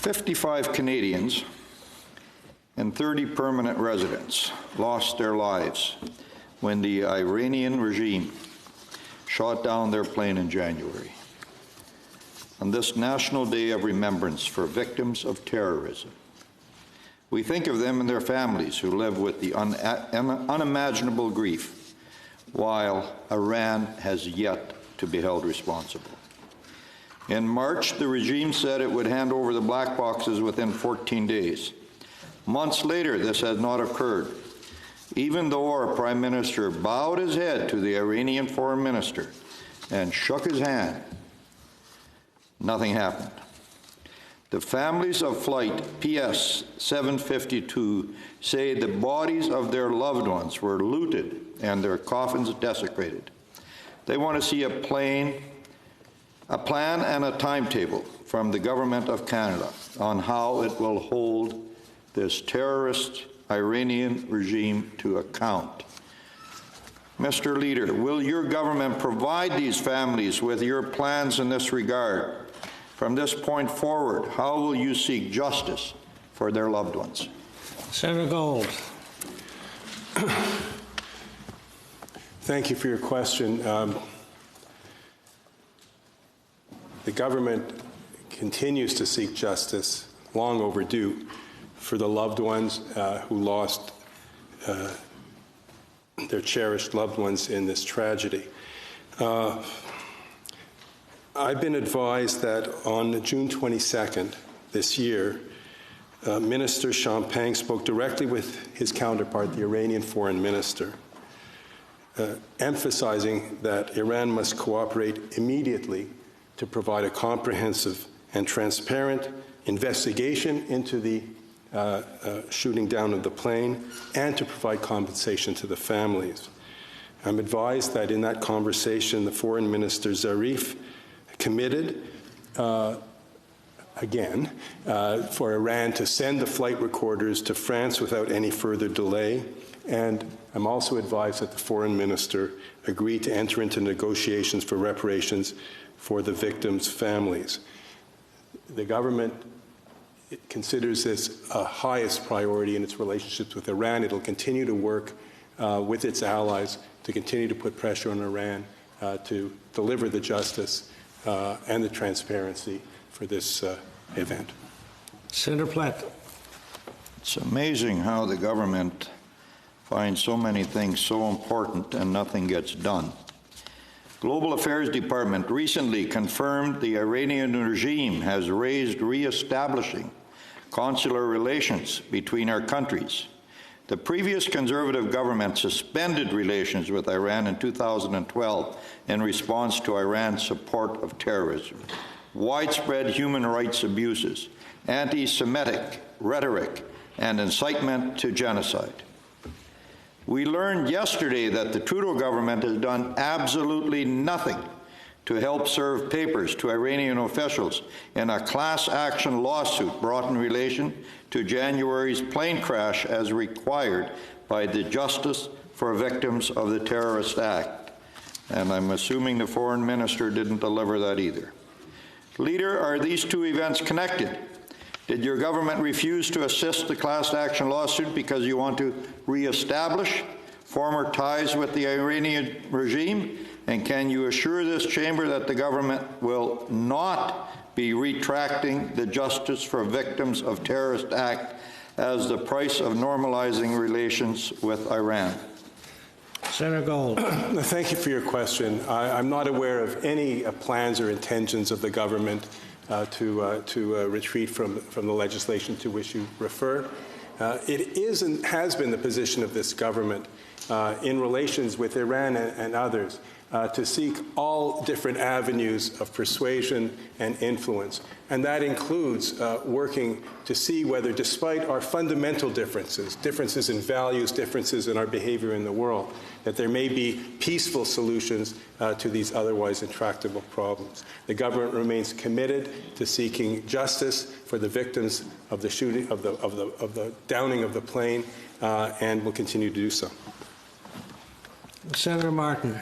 55 Canadians and 30 permanent residents lost their lives when the Iranian regime shot down their plane in January. On this National Day of Remembrance for victims of terrorism, we think of them and their families who live with the unimaginable grief, while Iran has yet to be held responsible. In March, the regime said it would hand over the black boxes within 14 days. Months later, this has not occurred, even though our Prime Minister bowed his head to the Iranian Foreign Minister and shook his hand. Nothing happened. The families of flight PS 752 say the bodies of their loved ones were looted and their coffins desecrated. They want to see a plan and a timetable from the Government of Canada on how it will hold this terrorist Iranian regime to account. Mr. Leader, will your government provide these families with your plans in this regard? From this point forward, how will you seek justice for their loved ones? Senator Gold. Thank you for your question. The government continues to seek justice, long overdue, for the loved ones who lost their cherished loved ones in this tragedy. I've been advised that on June 22nd this year, Minister Champagne spoke directly with his counterpart, the Iranian Foreign Minister, emphasizing that Iran must cooperate immediately to provide a comprehensive and transparent investigation into the shooting down of the plane and to provide compensation to the families. I'm advised that in that conversation, the Foreign Minister Zarif committed again for Iran to send the flight recorders to France without any further delay. And I'm also advised that the Foreign Minister agreed to enter into negotiations for reparations for the victims' families. The government considers this a highest priority in its relationships with Iran. It'll continue to work with its allies to continue to put pressure on Iran to deliver the justice and the transparency for this event. Senator Platt. It's amazing how the government finds so many things so important and nothing gets done. Global Affairs Department recently confirmed the Iranian regime has raised re-establishing consular relations between our countries. The previous conservative government suspended relations with Iran in 2012 in response to Iran's support of terrorism, widespread human rights abuses, anti-Semitic rhetoric, and incitement to genocide. We learned yesterday that the Trudeau government has done absolutely nothing to help serve papers to Iranian officials in a class action lawsuit brought in relation to January's plane crash as required by the Justice for Victims of the Terrorist Act. And I'm assuming the Foreign Minister didn't deliver that either. Leader, are these two events connected? Did your government refuse to assist the class action lawsuit because you want to reestablish former ties with the Iranian regime? And can you assure this chamber that the government will not be retracting the Justice for Victims of Terrorist Act as the price of normalizing relations with Iran? Senator Gold. Thank you for your question. I'm not aware of any plans or intentions of the government to retreat from the legislation to which you refer. It is and has been the position of this government in relations with Iran and others to seek all different avenues of persuasion and influence. And that includes working to see whether, despite our fundamental differences, differences in values, differences in our behavior in the world, that there may be peaceful solutions to these otherwise intractable problems. The government remains committed to seeking justice for the victims of the shooting, of the downing of the plane, and will continue to do so. Senator Martin.